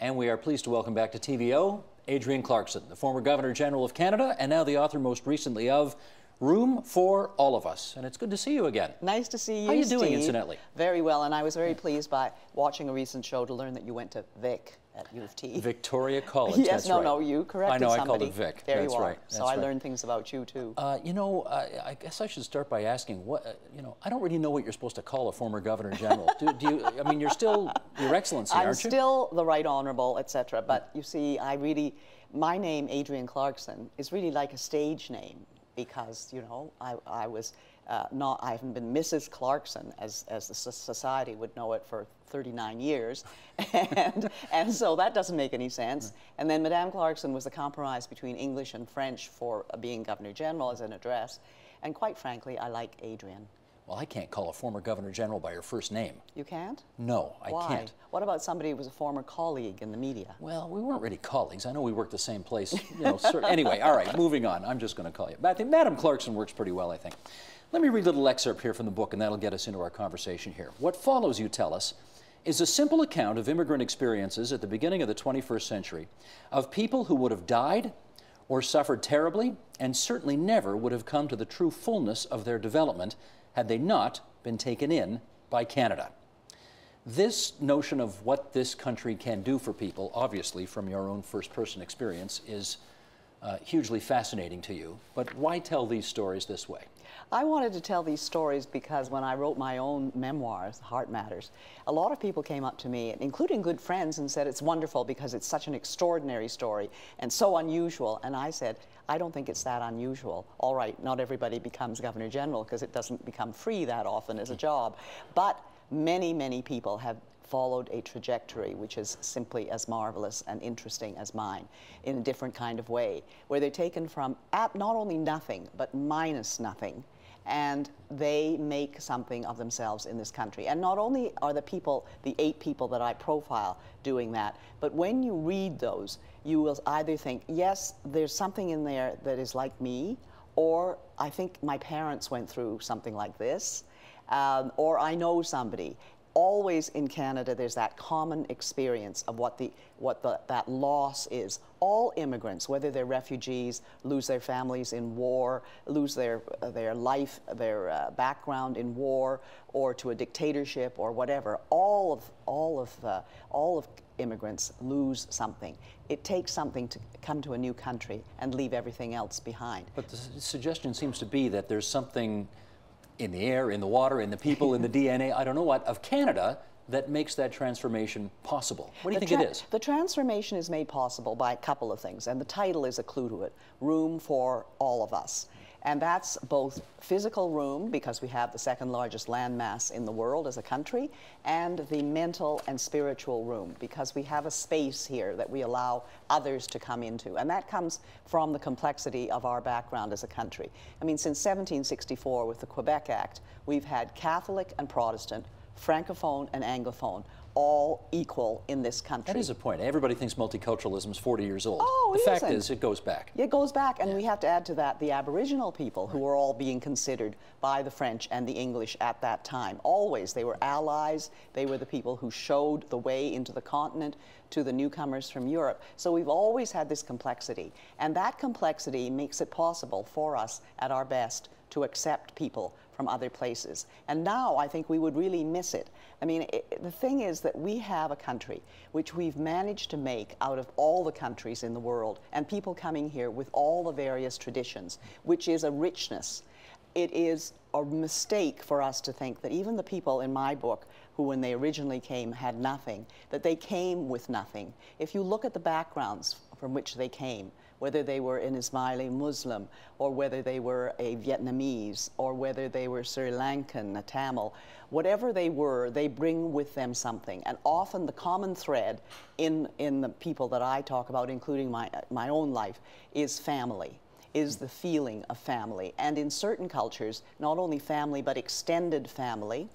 And we are pleased to welcome back to TVO, Adrienne Clarkson, the former Governor General of Canada and now the author most recently of Room for All of Us. And it's good to see you again. Nice to see you, How are you doing, Steve? incidentally? Very well, and I was very pleased by watching a recent show to learn that you went to Vic at U of T. Victoria College, Yes, that's no, right. no, you corrected I know, somebody. I called it Vic. There That's you are. right. So I learned things about you, too. You know, I guess I should start by asking, what, you know, I don't really know what you're supposed to call a former Governor General. do you, I mean, you're still Your Excellency, aren't you? I'm still the Right Honourable, etc. But you see, my name, Adrienne Clarkson, is really like a stage name because, you know, I was I haven't been Mrs. Clarkson, as the society would know it, for 39 years, and so that doesn't make any sense. And then Madame Clarkson was the compromise between English and French for being Governor General as an address, and quite frankly, I like Adrienne. Well, I can't call a former Governor General by her first name. You can't? No, I Why? can't. What about somebody who was a former colleague in the media? Well, we weren't really colleagues. I know we worked the same place. You know, anyway, all right, moving on. I'm just going to call you. I think Madam Clarkson works pretty well, I think. Let me read a little excerpt here from the book, and that'll get us into our conversation here. What follows, you tell us, is a simple account of immigrant experiences at the beginning of the 21st century of people who would have died or suffered terribly and certainly never would have come to the true fullness of their development had they not been taken in by Canada. This notion of what this country can do for people, obviously from your own first-person experience, is hugely fascinating to you. But why tell these stories this way? I wanted to tell these stories because when I wrote my own memoirs, Heart Matters, a lot of people came up to me, including good friends, and said it's wonderful because it's such an extraordinary story and so unusual. And I said, I don't think it's that unusual. All right, not everybody becomes Governor General because it doesn't become free that often as a job. But many, many people have followed a trajectory which is simply as marvelous and interesting as mine in a different kind of way, where they're taken from not only nothing, but minus nothing, and they make something of themselves in this country. And not only are the people, the 8 people that I profile, doing that, but when you read those, you will either think, yes, there's something in there that is like me, or I think my parents went through something like this, or I know somebody. Always in Canada, there's that common experience of what that loss is. All immigrants, whether they're refugees, lose their families in war, lose their life, their background in war, or to a dictatorship or whatever. All of immigrants lose something. It takes something to come to a new country and leave everything else behind. But the suggestion seems to be that there's something in the air, in the water, in the people, in the DNA, I don't know what, of Canada that makes that transformation possible. What do you think it is? The transformation is made possible by a couple of things, and the title is a clue to it, Room for All of Us. And that's both physical room, because we have the second largest landmass in the world as a country, and the mental and spiritual room, because we have a space here that we allow others to come into. And that comes from the complexity of our background as a country. I mean, since 1764 with the Quebec Act, we've had Catholic and Protestant, Francophone and Anglophone, all equal in this country. That is a point. Everybody thinks multiculturalism is 40 years old. Oh, the fact is, it goes back. It goes back, and we have to add to that the Aboriginal people who were all being considered by the French and the English at that time. Always, they were allies. They were the people who showed the way into the continent to the newcomers from Europe. So we've always had this complexity, and that complexity makes it possible for us at our best to accept people from other places. And now I think we would really miss it. I mean, the thing is that we have a country which we've managed to make out of all the countries in the world, and people coming here with all the various traditions, which is a richness. It is a mistake for us to think that even the people in my book who, when they originally came, had nothing, that they came with nothing. If you look at the backgrounds from which they came, whether they were an Ismaili Muslim, or whether they were a Vietnamese, or whether they were Sri Lankan, a Tamil, whatever they were, they bring with them something. And often the common thread in the people that I talk about, including my own life, is family, is the feeling of family. And in certain cultures, not only family, but extended family,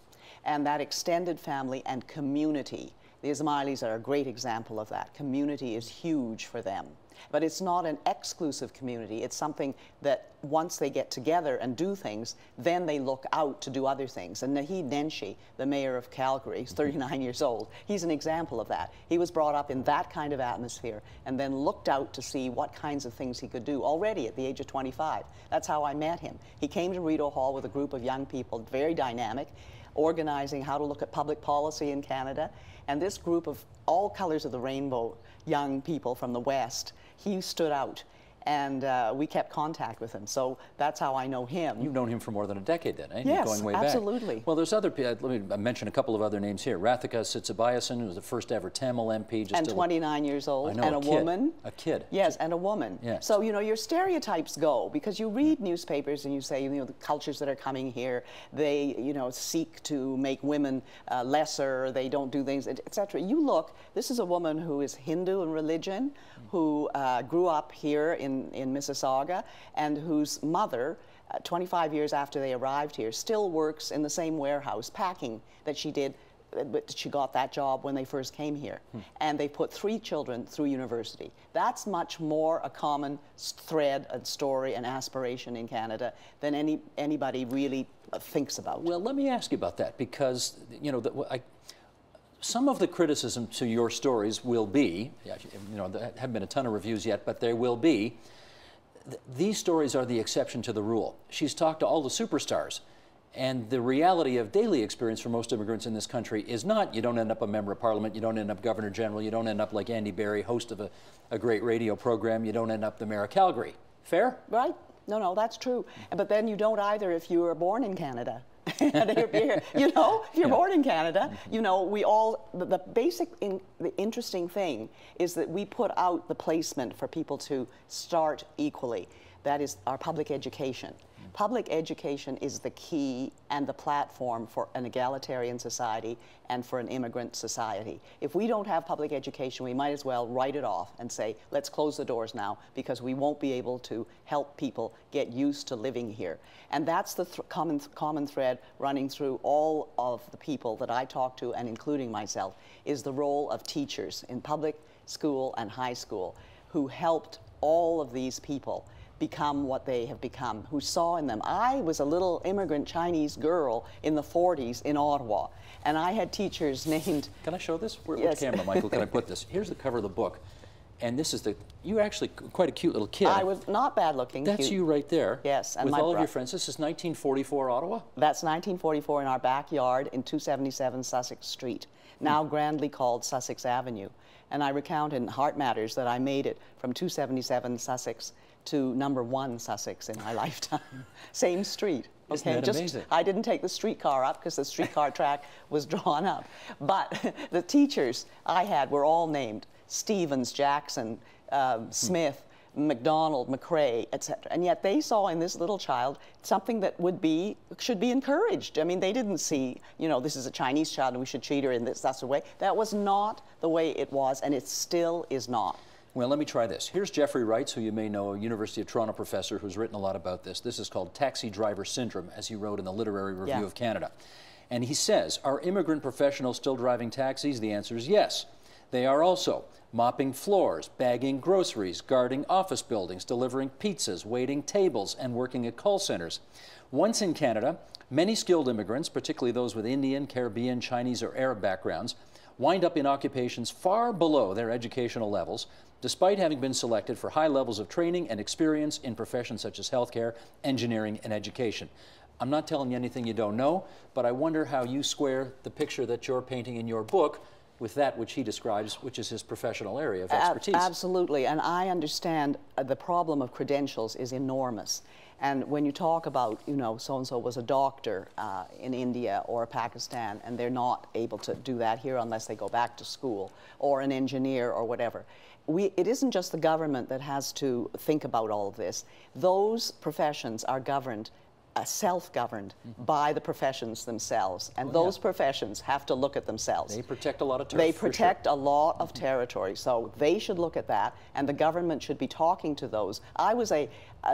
and that extended family and community. The Ismailis are a great example of that. Community is huge for them. But it's not an exclusive community. It's something that once they get together and do things, then they look out to do other things. And Naheed Nenshi, the mayor of Calgary, he's 39 years old, he's an example of that. He was brought up in that kind of atmosphere and then looked out to see what kinds of things he could do already at the age of 25. That's how I met him. He came to Rideau Hall with a group of young people, very dynamic, organizing how to look at public policy in Canada. And this group of all colors of the rainbow, young people from the West, he stood out. And we kept contact with him. So that's how I know him. You've known him for more than a decade then, eh? Yes, going way absolutely. Back. Well, there's other people. Let me mention a couple of other names here. Rathika Sitsabayasan, who was the first ever Tamil MP. Just and 29 years old. I know, and a woman. A kid. Yes, and a woman. Yes. So, you know, your stereotypes go, because you read newspapers and you say, you know, the cultures that are coming here, they, you know, seek to make women lesser, they don't do things, etc. You look, this is a woman who is Hindu in religion, who grew up here in Mississauga, and whose mother, 25 years after they arrived here, still works in the same warehouse packing that she did, but she got that job when they first came here. And they put 3 children through university. That's much more a common thread and story and aspiration in Canada than anybody really thinks about. Well, let me ask you about that, because, you know, some of the criticism to your stories will be, you know, there haven't been a ton of reviews yet, but there will be, these stories are the exception to the rule. She's talked to all the superstars, and the reality of daily experience for most immigrants in this country is not, you don't end up a member of parliament, you don't end up governor general, you don't end up like Andy Barrie, host of a great radio program, you don't end up the mayor of Calgary. Fair? Right. No, that's true. But then you don't either if you were born in Canada. You know, if you're born in Canada, you know, we all, the interesting thing is that we put out the placement for people to start equally. That is our public education. Public education is the key and the platform for an egalitarian society and for an immigrant society. If we don't have public education, we might as well write it off and say, let's close the doors now, because we won't be able to help people get used to living here. And that's the common thread running through all of the people that I talk to, and including myself, is the role of teachers in public school and high school who helped all of these people become what they have become, who saw in them. I was a little immigrant Chinese girl in the 40s in Ottawa, and I had teachers named... Can I show this? Which Yes. camera, Michael, can I put this? Here's the cover of the book, and this is you're actually quite a cute little kid. I was not bad looking. That's cute. you right there. Yes, and with my all of your friends. This is 1944 Ottawa? That's 1944 in our backyard in 277 Sussex Street, now grandly called Sussex Avenue. And I recount in Heart Matters that I made it from 277 Sussex to number 1 Sussex in my lifetime. Same street. Isn't that amazing? I didn't take the streetcar up because the streetcar track was drawn up. But the teachers I had were all named Stevens, Jackson, Smith, McDonald, McRae, etc. And yet they saw in this little child something that should be encouraged. I mean, they didn't see, you know, this is a Chinese child and we should treat her in this, that's the way. That was not the way it was, and it still is not. Well, let me try this. Here's Jeffrey Wrights, who you may know, a University of Toronto professor who's written a lot about this. This is called Taxi Driver Syndrome, as he wrote in the Literary Review of Canada. And he says, are immigrant professionals still driving taxis? The answer is yes. They are also mopping floors, bagging groceries, guarding office buildings, delivering pizzas, waiting tables, and working at call centers. Once in Canada, many skilled immigrants, particularly those with Indian, Caribbean, Chinese, or Arab backgrounds, wind up in occupations far below their educational levels, despite having been selected for high levels of training and experience in professions such as healthcare, engineering, and education. I'm not telling you anything you don't know, but I wonder how you square the picture that you're painting in your book with that which he describes, which is his professional area of expertise. Absolutely, and I understand the problem of credentials is enormous. And when you talk about, you know, so-and-so was a doctor in India or Pakistan, and they're not able to do that here unless they go back to school, or an engineer or whatever. It isn't just the government that has to think about all of this. Those professions are governed self-governed by the professions themselves, and those professions have to look at themselves. They protect a lot of turf. They protect a lot of territory, so they should look at that, and the government should be talking to those. I was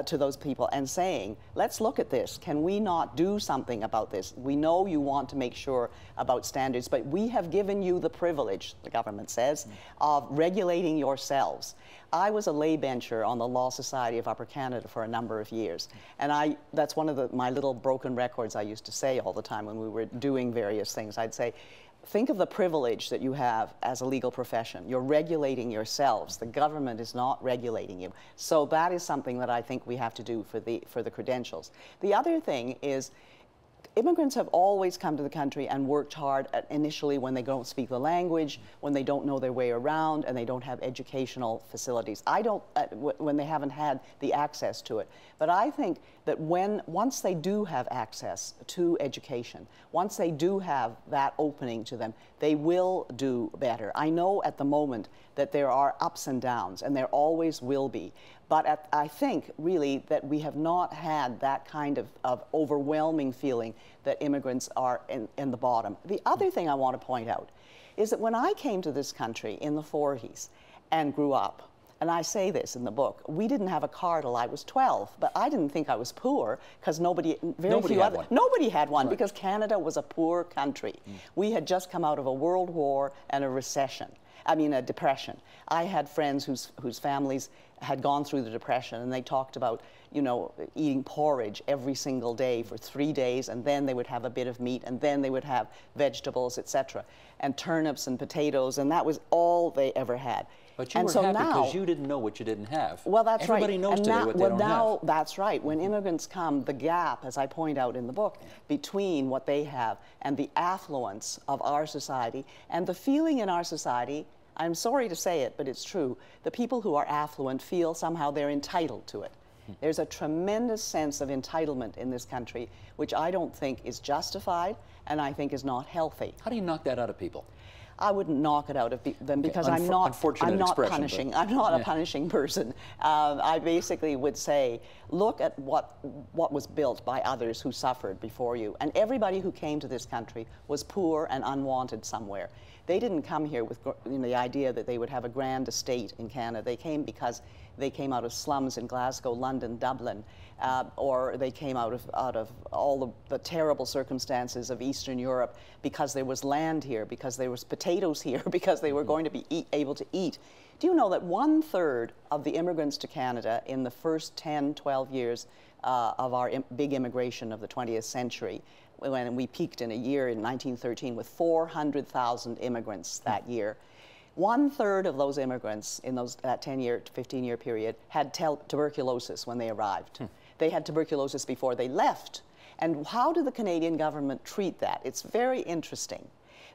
to those people and saying, let's look at this. Can we not do something about this? We know you want to make sure about standards, but we have given you the privilege, the government says, of regulating yourselves. I was a lay bencher on the Law Society of Upper Canada for a number of years, and that's one of my little broken records I used to say all the time when we were doing various things. I'd say, think of the privilege that you have as a legal profession. You're regulating yourselves. The government is not regulating you. So that is something that I think we have to do for the credentials. The other thing is, immigrants have always come to the country and worked hard initially when they don't speak the language, when they don't know their way around, and they don't have educational facilities. When they haven't had the access to it. But I think that once they do have access to education, once they do have that opening to them, they will do better. I know at the moment that there are ups and downs, and there always will be. But I think, really, that we have not had that kind of overwhelming feeling that immigrants are in the bottom. The other thing I want to point out is that when I came to this country in the 40s and grew up, and I say this in the book, we didn't have a car till I was 12, but I didn't think I was poor because nobody had one, because Canada was a poor country. We had just come out of a world war and a recession. I mean, a depression. I had friends whose families had gone through the depression, and they talked about, you know, eating porridge every single day for 3 days, and then they would have a bit of meat, and then they would have vegetables, etc., and turnips and potatoes, and that was all they ever had. But you were happy because you didn't know what you didn't have. Well, that's right. Everybody knows today what they don't have. That's right. When immigrants come, the gap, as I point out in the book, between what they have and the affluence of our society, and the feeling in our society, I'm sorry to say it, but it's true, the people who are affluent feel somehow they're entitled to it. There's a tremendous sense of entitlement in this country, which I don't think is justified, and I think is not healthy. How do you knock that out of people? I wouldn't knock it out of them because I'm not punishing. I'm not a punishing person. I basically would say, look at what was built by others who suffered before you. And everybody who came to this country was poor and unwanted somewhere. They didn't come here with the idea that they would have a grand estate in Canada. They came because they came out of slums in Glasgow, London, Dublin, or they came out of all the terrible circumstances of Eastern Europe because there was land here, because there was potatoes here, because they were going to be able to eat. Do you know that 1/3 of the immigrants to Canada in the first 10, 12 years of our big immigration of the 20th century, when we peaked in a year in 1913 with 400,000 immigrants that year, 1/3 of those immigrants in that 10-year to 15-year period had tuberculosis when they arrived. They had tuberculosis before they left. And how did the Canadian government treat that? It's very interesting.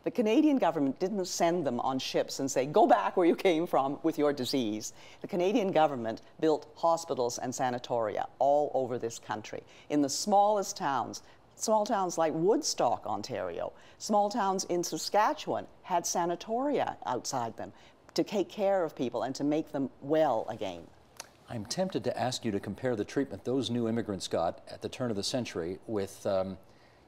The Canadian government didn't send them on ships and say, go back where you came from with your disease. The Canadian government built hospitals and sanatoria all over this country. In the smallest towns, small towns like Woodstock, Ontario, small towns in Saskatchewan had sanatoria outside them to take care of people and to make them well again. I'm tempted to ask you to compare the treatment those new immigrants got at the turn of the century with,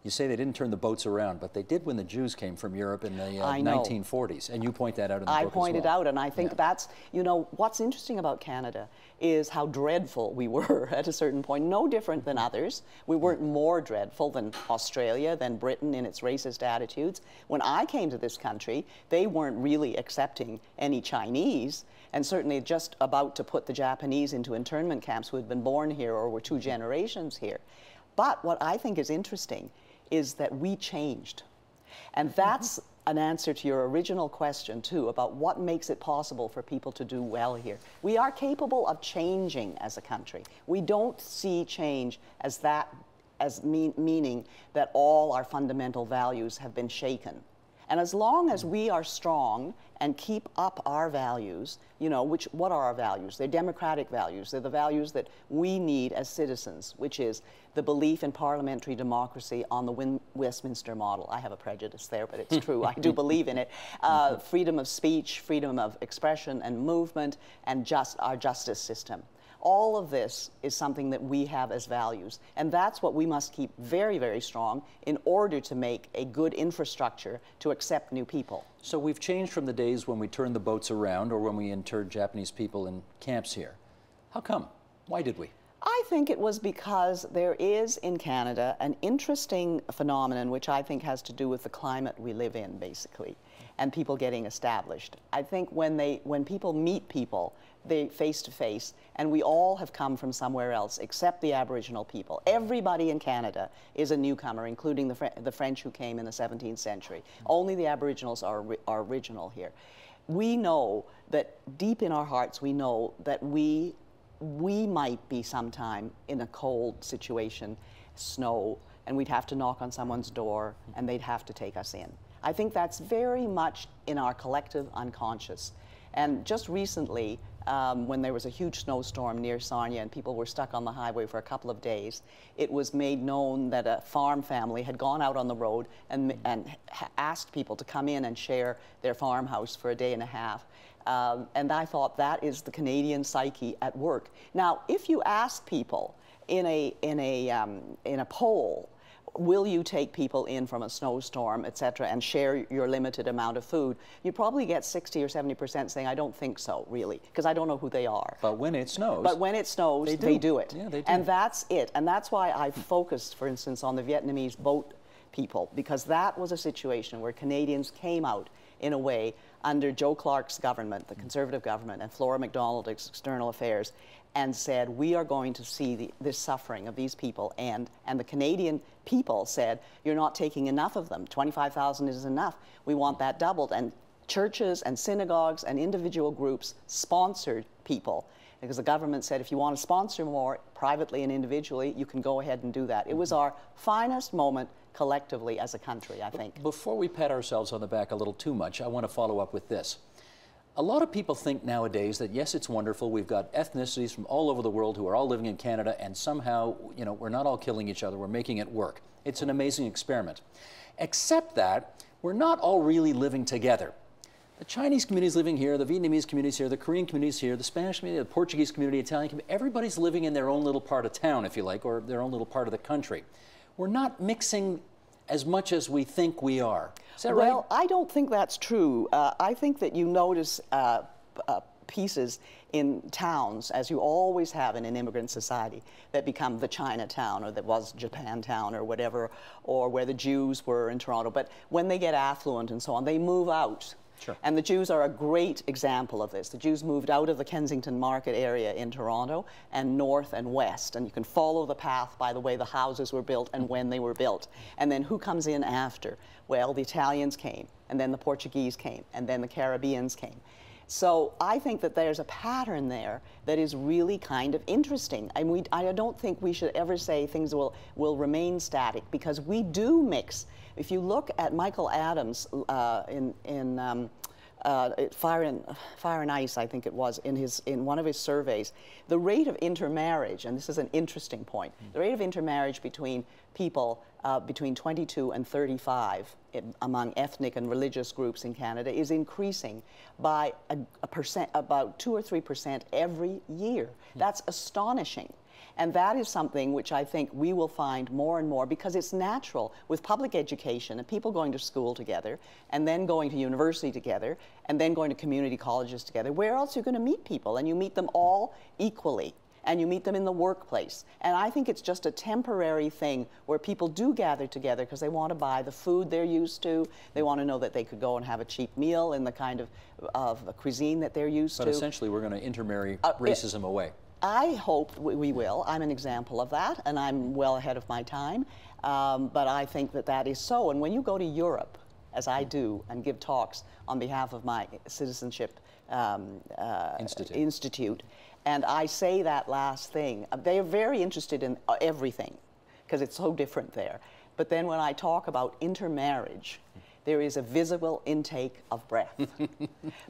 you say they didn't turn the boats around, but they did when the Jews came from Europe in the 1940s, and you point that out in the book as well. I pointed out, and I think that's, you know, what's interesting about Canada is how dreadful we were at a certain point, no different than others. We weren't more dreadful than Australia, than Britain in its racist attitudes. When I came to this country, they weren't really accepting any Chinese, and certainly just about to put the Japanese into internment camps who had been born here or were 2 generations here. But what I think is interesting is that we changed. And that's an answer to your original question, too, about what makes it possible for people to do well here. We are capable of changing as a country. We don't see change as meaning that all our fundamental values have been shaken. And as long as we are strong and keep up our values, you know, what are our values? They're democratic values. They're the values that we need as citizens, which is the belief in parliamentary democracy on the Westminster model. I have a prejudice there, but it's true. I do believe in it. Freedom of speech, freedom of expression and movement, and our justice system. All of this is something that we have as values, and that's what we must keep very, very strong in order to make a good infrastructure to accept new people. So we've changed from the days when we turned the boats around or when we interned Japanese people in camps here. How come? Why did we? I think it was because there is in Canada an interesting phenomenon which I think has to do with the climate we live in, basically, and people getting established. I think when people meet people, they face to face, and we all have come from somewhere else except the Aboriginal people. Everybody in Canada is a newcomer, including the French who came in the 17th century. Only the Aboriginals are original here. We know that deep in our hearts, we know that we might be sometime in a cold situation, snow, and we'd have to knock on someone's door and they'd have to take us in. I think that's very much in our collective unconscious. And just recently, when there was a huge snowstorm near Sarnia and people were stuck on the highway for a couple of days, it was made known that a farm family had gone out on the road and asked people to come in and share their farmhouse for a day and a half. And I thought that is the Canadian psyche at work. Now, if you ask people in a poll, will you take people in from a snowstorm, et cetera, and share your limited amount of food, you probably get 60 or 70% saying, I don't think so, really, because I don't know who they are. But when it snows. But when it snows, they do it. Yeah, they do. And that's it. And that's why I focused, for instance, on the Vietnamese boat people, because that was a situation where Canadians came out in a way under Joe Clark's government, the Conservative government, and Flora MacDonald, External Affairs, and said, we are going to see this suffering of these people. And the Canadian people said, you're not taking enough of them. 25,000 is enough. We want that doubled. And churches and synagogues and individual groups sponsored people, because the government said, if you want to sponsor more privately and individually, you can go ahead and do that. It was our finest moment collectively as a country, I think. Before we pat ourselves on the back a little too much, I want to follow up with this. A lot of people think nowadays that, yes, it's wonderful, we've got ethnicities from all over the world who are all living in Canada, and somehow, you know, we're not all killing each other, we're making it work. It's an amazing experiment. Except that we're not all really living together. The Chinese community's living here, the Vietnamese community's here, the Korean community's here, the Spanish community, the Portuguese community, Italian community, everybody's living in their own little part of town, if you like, or their own little part of the country. We're not mixing as much as we think we are. Is that right? Well, I don't think that's true. I think that you notice pieces in towns, as you always have in an immigrant society, that become the Chinatown, or that was Japantown, or whatever, or where the Jews were in Toronto. But when they get affluent and so on, they move out. Sure. And the Jews are a great example of this. The Jews moved out of the Kensington Market area in Toronto and north and west. And you can follow the path by the way the houses were built and when they were built. And then who comes in after? Well, the Italians came, and then the Portuguese came, and then the Caribbeans came. So I think that there's a pattern there that is really kind of interesting. And I don't think we should ever say things will remain static, because we do mix. If you look at Michael Adams in Fire and Ice, I think it was, in one of his surveys, the rate of intermarriage, and this is an interesting point, the rate of intermarriage between people between 22 and 35 among ethnic and religious groups in Canada is increasing by about 2 or 3% every year. That's astonishing. And that is something which I think we will find more and more, because it's natural with public education and people going to school together and then going to university together and then going to community colleges together. Where else are you going to meet people? And you meet them all equally, and you meet them in the workplace. And I think it's just a temporary thing where people do gather together because they want to buy the food they're used to. They want to know that they could go and have a cheap meal in the kind of cuisine that they're used to. But essentially we're going to intermarry racism away. I hope we will. I'm an example of that, and I'm well ahead of my time. But I think that that is so. And when you go to Europe, as I do, and give talks on behalf of my Citizenship Institute, and I say that last thing, they are very interested in everything, because it's so different there. But then when I talk about intermarriage, there is a visible intake of breath,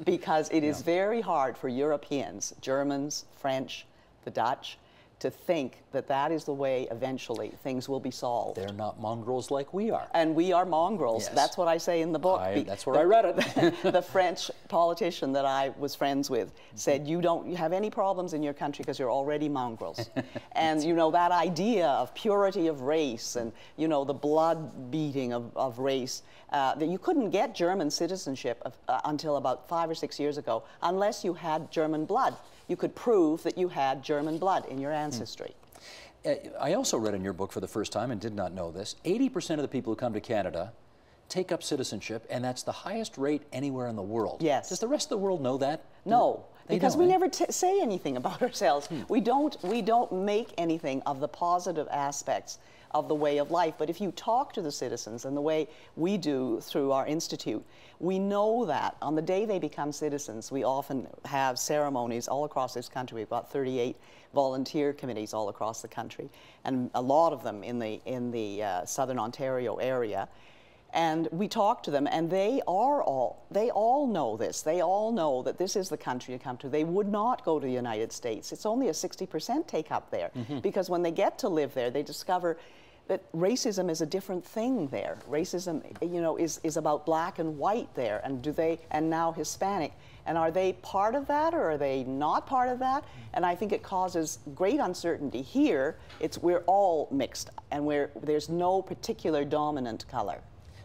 because it is very hard for Europeans, Germans, French, the Dutch, to think that that is the way eventually things will be solved. They're not mongrels like we are. And we are mongrels. Yes. That's what I say in the book. That's where I read it. The French politician that I was friends with said, you don't have any problems in your country because you're already mongrels. And, you know, that idea of purity of race and, you know, the blood beating of race, that you couldn't get German citizenship until about 5 or 6 years ago unless you had German blood. You could prove that you had German blood in your ancestry. I also read in your book for the first time, and did not know this, 80% of the people who come to Canada take up citizenship, and that's the highest rate anywhere in the world. Yes. Does the rest of the world know that? No, because we eh? never say anything about ourselves. We don't make anything of the positive aspects of the way of life. But if you talk to the citizens in the way we do through our institute, we know that on the day they become citizens, we often have ceremonies all across this country. We've got 38 volunteer committees all across the country, and a lot of them in the Southern Ontario area. And we talk to them, and they all know this. They all know that this is the country to come to. They would not go to the United States. It's only a 60% take up there, because when they get to live there, they discover that racism is a different thing there. Racism, you know, is about black and white there, and now Hispanic. And are they part of that, or are they not part of that? And I think it causes great uncertainty. Here, we're all mixed, and there's no particular dominant color.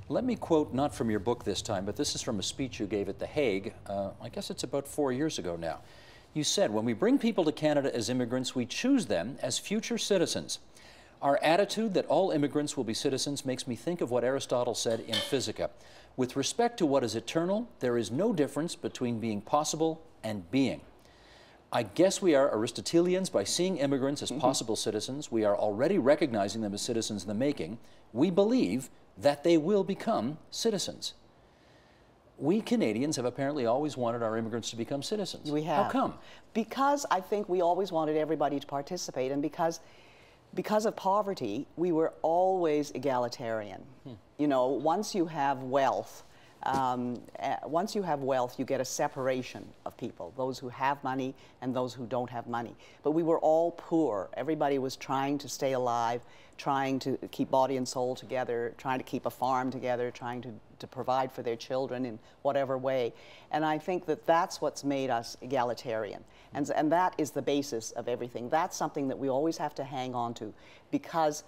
Let me quote, not from your book this time, but this is from a speech you gave at The Hague. I guess it's about 4 years ago now. You said, when we bring people to Canada as immigrants, we choose them as future citizens. Our attitude that all immigrants will be citizens makes me think of what Aristotle said in Physica. With respect to what is eternal, there is no difference between being possible and being. I guess we are Aristotelians by seeing immigrants as possible citizens. We are already recognizing them as citizens in the making. We believe that they will become citizens. We Canadians have apparently always wanted our immigrants to become citizens. We have. How come? Because I think we always wanted everybody to participate, and because of poverty, we were always egalitarian. You know, once you have wealth, you get a separation of people, those who have money and those who don't have money. But we were all poor. Everybody was trying to stay alive, trying to keep body and soul together, trying to keep a farm together, trying to provide for their children in whatever way. And I think that that's what's made us egalitarian. And that is the basis of everything. That's something that we always have to hang on to, because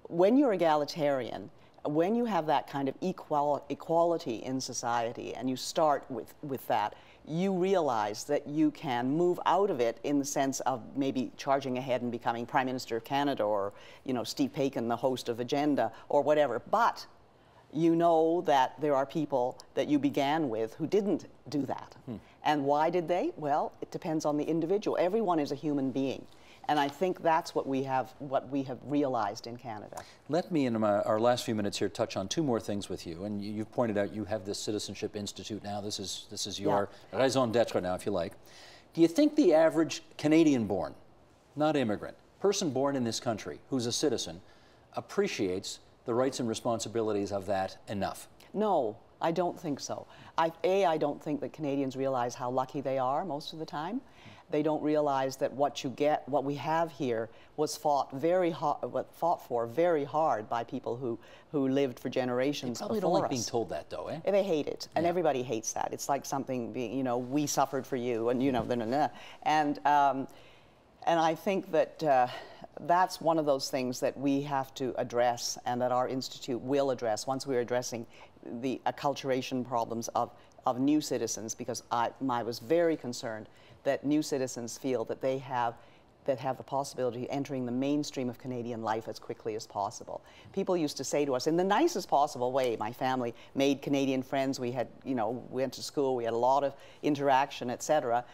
when you're egalitarian, when you have that kind of equality in society, and you start with that, you realize that you can move out of it in the sense of maybe charging ahead and becoming Prime Minister of Canada, or, you know, Steve Paikin, the host of Agenda, or whatever. But you know that there are people that you began with who didn't do that. And why did they? Well, it depends on the individual. Everyone is a human being. And I think that's what we have realized in Canada. Let me, in our last few minutes here, touch on two more things with you. And you've pointed out you have this Citizenship Institute now. This is your raison d'etre now, if you like. Do you think the average Canadian-born, not immigrant, person born in this country who's a citizen appreciates the rights and responsibilities of that enough? No, I don't think so. I don't think that Canadians realize how lucky they are most of the time. They don't realize that what we have here was fought for very hard by people who lived for generations before us. They probably don't like being told that, though, eh? They hate it, and everybody hates that. It's like something being, you know, we suffered for you, and, you know, and I think that that's one of those things that we have to address, and that our institute will address once we're addressing the acculturation problems of new citizens, because I was very concerned that new citizens feel that they have the possibility of entering the mainstream of Canadian life as quickly as possible. People used to say to us, in the nicest possible way, my family made Canadian friends, we had, you know, went to school, we had a lot of interaction, etc.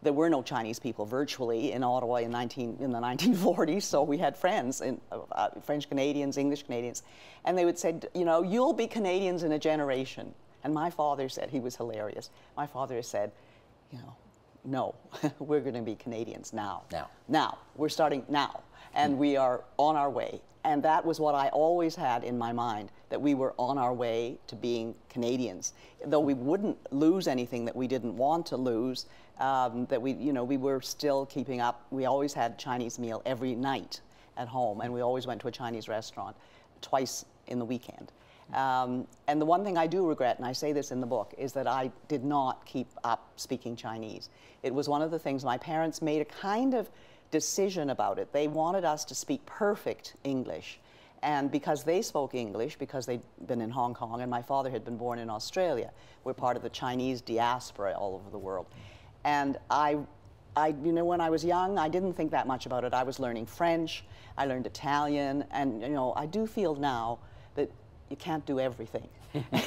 There were no Chinese people virtually in Ottawa in the 1940s, so we had friends, French Canadians, English Canadians, and they would say, you know, you'll be Canadians in a generation. And my father said, he was hilarious, my father said, you know, no, we're going to be Canadians now. Now. Now. We're starting now. And we are on our way. And that was what I always had in my mind, that we were on our way to being Canadians. Though we wouldn't lose anything that we didn't want to lose, that we, you know, we were still keeping up. We always had Chinese meal every night at home, and we always went to a Chinese restaurant twice in the weekend. And the one thing I do regret, and I say this in the book, is that I did not keep up speaking Chinese. It was one of the things my parents made a kind of decision about it. They wanted us to speak perfect English. And because they spoke English, because they'd been in Hong Kong, and my father had been born in Australia, we're part of the Chinese diaspora all over the world. And you know, when I was young, I didn't think that much about it. I was learning French, I learned Italian, and you know, I do feel now that you can't do everything.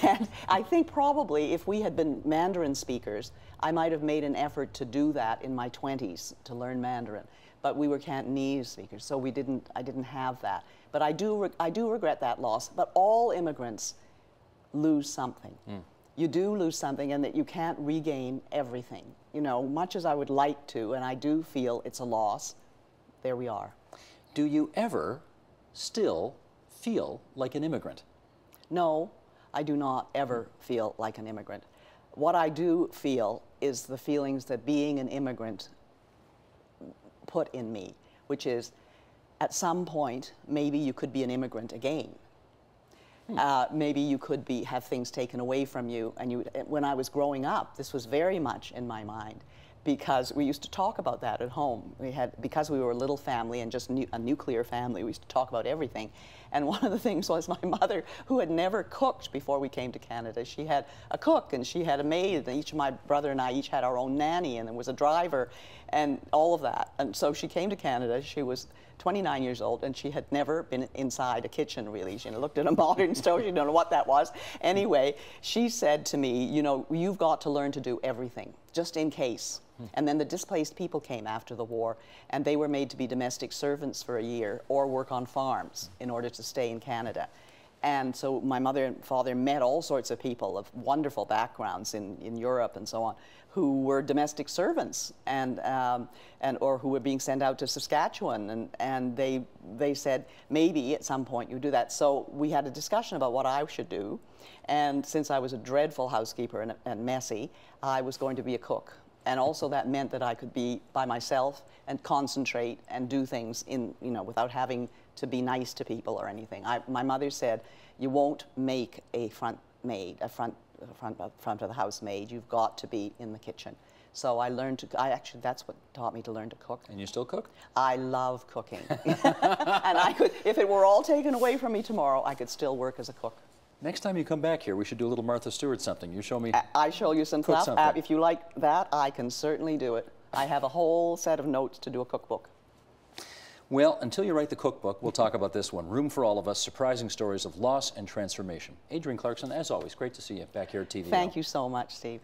And I think probably if we had been Mandarin speakers, I might have made an effort to do that in my 20s, to learn Mandarin. But we were Cantonese speakers, so I didn't have that. But I do regret that loss. But all immigrants lose something. You do lose something, and that you can't regain everything. You know, much as I would like to, and I do feel it's a loss, there we are. Do you ever still feel like an immigrant? No, I do not ever feel like an immigrant. What I do feel is the feelings that being an immigrant put in me, which is, at some point, maybe you could be an immigrant again. Maybe you could have things taken away from you. And when I was growing up, this was very much in my mind, because we used to talk about that at home. Because we were a little family and just a nuclear family, we used to talk about everything. And one of the things was my mother, who had never cooked before we came to Canada, she had a cook and she had a maid, and each of my brother and I each had our own nanny, and there was a driver and all of that. And so she came to Canada. She was 29 years old, and she had never been inside a kitchen, really. She looked at a modern stove. She didn't know what that was. Anyway, she said to me, you know, you've got to learn to do everything, just in case. And then the displaced people came after the war, and they were made to be domestic servants for a year or work on farms in order to stay in Canada. And so my mother and father met all sorts of people of wonderful backgrounds in Europe and so on, who were domestic servants or who were being sent out to Saskatchewan. And they said, maybe at some point you do that. So we had a discussion about what I should do. And since I was a dreadful housekeeper and messy, I was going to be a cook. And also that meant that I could be by myself and concentrate and do things without having to be nice to people or anything. My mother said, you won't make a front of the house maid. You've got to be in the kitchen. So I learned to, actually, that's what taught me to learn to cook. And you still cook? I love cooking. And I could, if it were all taken away from me tomorrow, I could still work as a cook. Next time you come back here, we should do a little Martha Stewart something. You show me. I show you some stuff. If you like that, I can certainly do it. I have a whole set of notes to do a cookbook. Well, until you write the cookbook, we'll talk about this one, Room for All of Us, Surprising Stories of Loss and Transformation. Adrienne Clarkson, as always, great to see you back here at TV. Thank you so much, Steve.